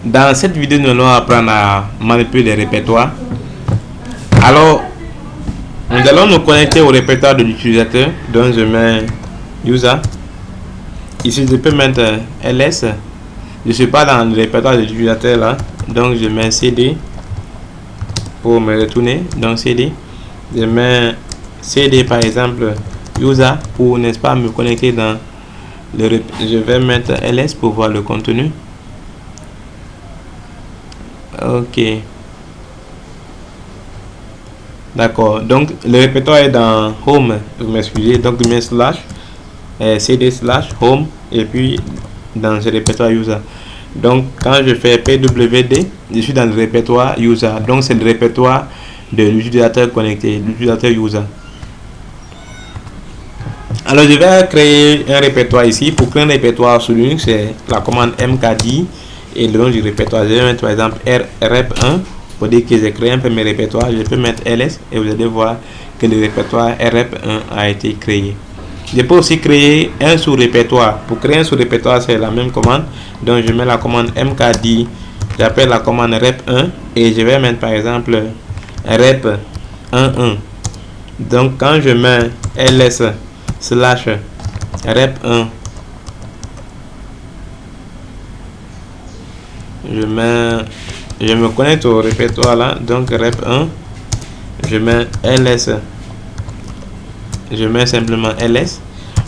Dans cette vidéo, nous allons apprendre à manipuler les répertoires. Alors, nous allons nous connecter au répertoire de l'utilisateur. Donc, je mets user. Ici, je peux mettre ls. Je ne suis pas dans le répertoire de l'utilisateur là. Donc, je mets cd pour me retourner. Donc, cd. Je mets cd par exemple user pour, n'est-ce pas, me connecter dans le. Je vais mettre ls pour voir le contenu. Ok. D'accord. Donc le répertoire est dans home. Vous m'excusez. Donc je mets slash cd slash home et puis dans ce répertoire user. Donc quand je fais pwd, je suis dans le répertoire user. Donc c'est le répertoire de l'utilisateur connecté, l'utilisateur user. Alors je vais créer un répertoire ici. Pour créer un répertoire sur Linux, c'est la commande mkdir et le nom du répertoire. Je vais mettre par exemple rep1 pour dire que j'ai créé un premier répertoire. Je peux mettre ls et vous allez voir que le répertoire rep1 a été créé. Je peux aussi créer un sous-répertoire. Pour créer un sous-répertoire, c'est la même commande. Donc je mets la commande mkdir, j'appelle la commande rep1 et je vais mettre par exemple rep11. Donc quand je mets ls slash rep1, je me connecte au répertoire là, donc rep1, je mets ls, je mets simplement ls,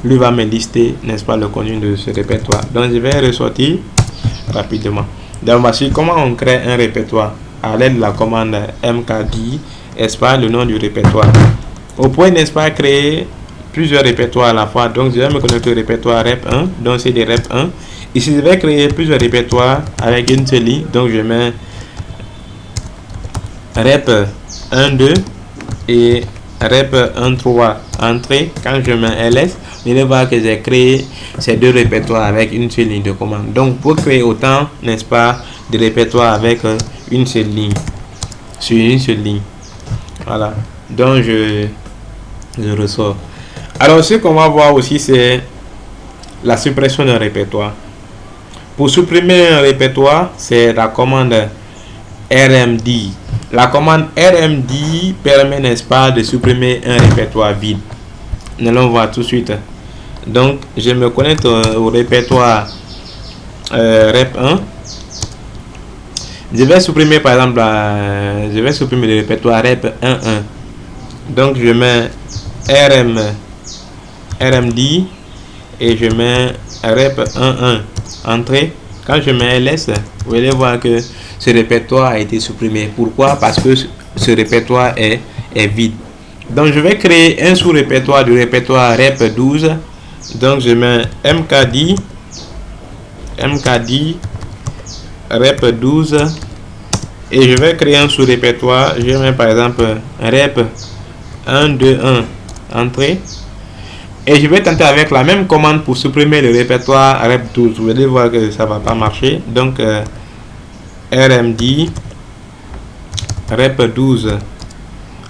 lui va me lister, n'est-ce pas, le contenu de ce répertoire. Donc je vais ressortir rapidement. Donc voici comment on crée un répertoire à l'aide de la commande mkdir, n'est-ce pas, le nom du répertoire. Vous pouvez, n'est-ce pas, créer plusieurs répertoires à la fois. Donc je vais me connecter au répertoire rep1, donc c'est des rep1. Ici je vais créer plusieurs répertoires avec une seule ligne. Donc je mets rep12 et rep13 entrée. Quand je mets ls, vous allez voir que j'ai créé ces deux répertoires avec une seule ligne de commande. Donc pour créer autant, n'est-ce pas, de répertoires avec une seule ligne, sur une seule ligne. Voilà. Donc je ressors. Alors ce qu'on va voir aussi, c'est la suppression d'un répertoire. Pour supprimer un répertoire, c'est la commande rmdir. La commande rmdir permet, n'est-ce pas, de supprimer un répertoire vide. Nous allons voir tout de suite. Donc je me connecte au répertoire rep1. Je vais supprimer par exemple le répertoire rep11. Donc je mets rmdir et je mets rep11 entrée. Quand je mets ls, vous allez voir que ce répertoire a été supprimé. Pourquoi? Parce que ce répertoire est vide. Donc je vais créer un sous-répertoire du répertoire rep12. Donc je mets mkdir rep12 et je vais créer un sous-répertoire. Je mets par exemple rep121 entrée. Et je vais tenter avec la même commande pour supprimer le répertoire rep12. Vous allez voir que ça va pas marcher. Donc rmdir rep12.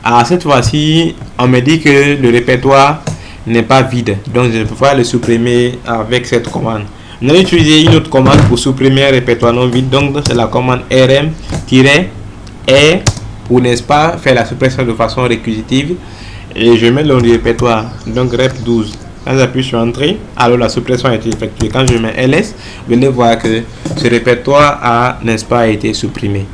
Alors cette fois-ci, on me dit que le répertoire n'est pas vide. Donc je ne peux pas le supprimer avec cette commande. Nous allons utiliser une autre commande pour supprimer un répertoire non vide. Donc c'est la commande rm-r pour, n'est-ce pas, faire la suppression de façon réquisitive. Et je mets le nom du répertoire, donc rep12. Quand j'appuie sur entrée, alors la suppression a été effectuée. Quand je mets ls, vous allez voir que ce répertoire a, n'est-ce pas, été supprimé.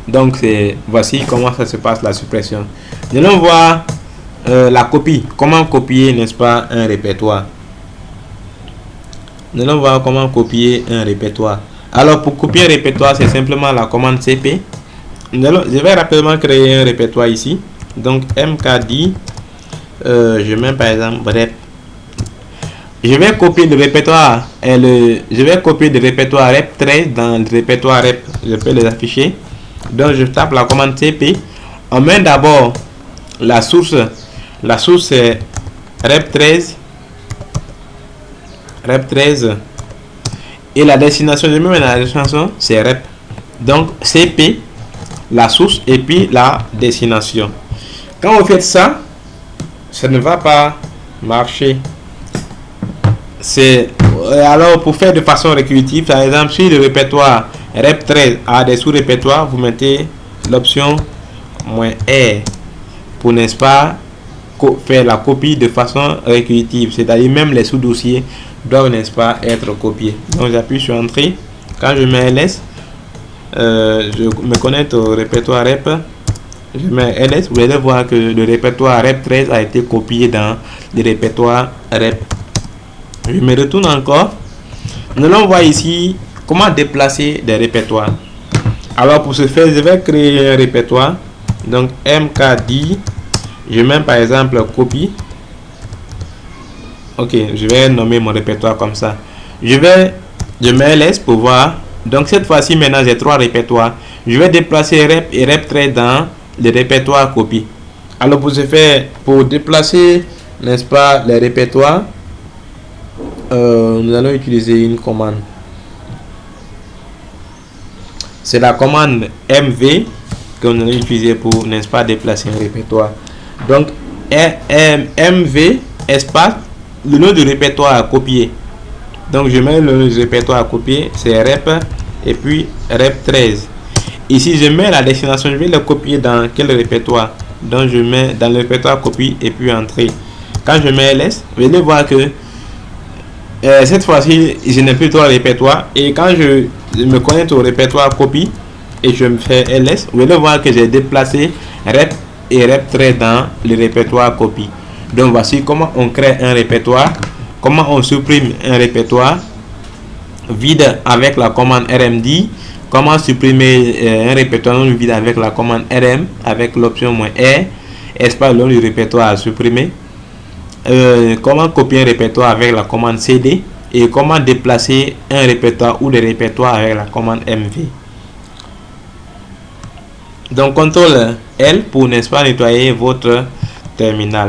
Donc voici comment ça se passe, la suppression. Nous allons voir la copie. Comment copier, n'est-ce pas, un répertoire. Nous allons voir comment copier un répertoire. Alors pour copier un répertoire, c'est simplement la commande cp. Je vais rapidement créer un répertoire ici. Donc mkdir, je mets par exemple rep. Je vais copier le répertoire rep13 dans le répertoire rep. Je peux les afficher. Donc je tape la commande cp. On met d'abord la source. La source c'est rep13 et la destination, je mets la destination c'est rep. Donc cp, la source et puis la destination. Quand vous faites ça, ça ne va pas marcher. C'est Alors pour faire de façon récursive, par exemple, si le répertoire rep 13 a des sous-répertoires, vous mettez l'option -R pour, n'est-ce pas, faire la copie de façon récursive, c'est-à-dire même les sous-dossiers doivent, n'est-ce pas, être copiés. Donc j'appuie sur Entrée. Quand je mets ls, je me connecte au répertoire rep, je mets ls, vous allez voir que le répertoire rep 13 a été copié dans le répertoire rep. Je me retourne encore. Nous allons voir ici comment déplacer des répertoires. Alors pour ce faire, je vais créer un répertoire. Donc mkdir, je mets par exemple copie. Ok, je vais nommer mon répertoire comme ça. Je mets ls pour voir. Donc cette fois-ci, maintenant j'ai 3 répertoires. Je vais déplacer rep et rep 13 dans le répertoire copie. Alors pour ce faire, pour déplacer, n'est-ce pas, les répertoires, nous allons utiliser une commande. C'est la commande mv que nous allons utiliser pour, n'est-ce pas, déplacer un répertoire. Donc mv espace le nom du répertoire à copier. Donc je mets le nom du répertoire à copier, c'est rep et puis rep 13. Ici je mets la destination, je vais le copier dans quel répertoire. Donc je mets dans le répertoire copie et puis entrée. Quand je mets ls, vous allez voir que cette fois-ci je n'ai plus 3 répertoires, et quand je me connecte au répertoire copie et je me fais ls, vous allez voir que j'ai déplacé rep et rep 13 dans le répertoire copie. Donc voici comment on crée un répertoire, comment on supprime un répertoire vide avec la commande rmd, comment supprimer un répertoire non vide avec la commande rm avec l'option -r, espace le nom du répertoire à supprimer, comment copier un répertoire avec la commande cd, et comment déplacer un répertoire ou des répertoires avec la commande mv. Donc CTRL L pour, n'est-ce pas, nettoyer votre terminal.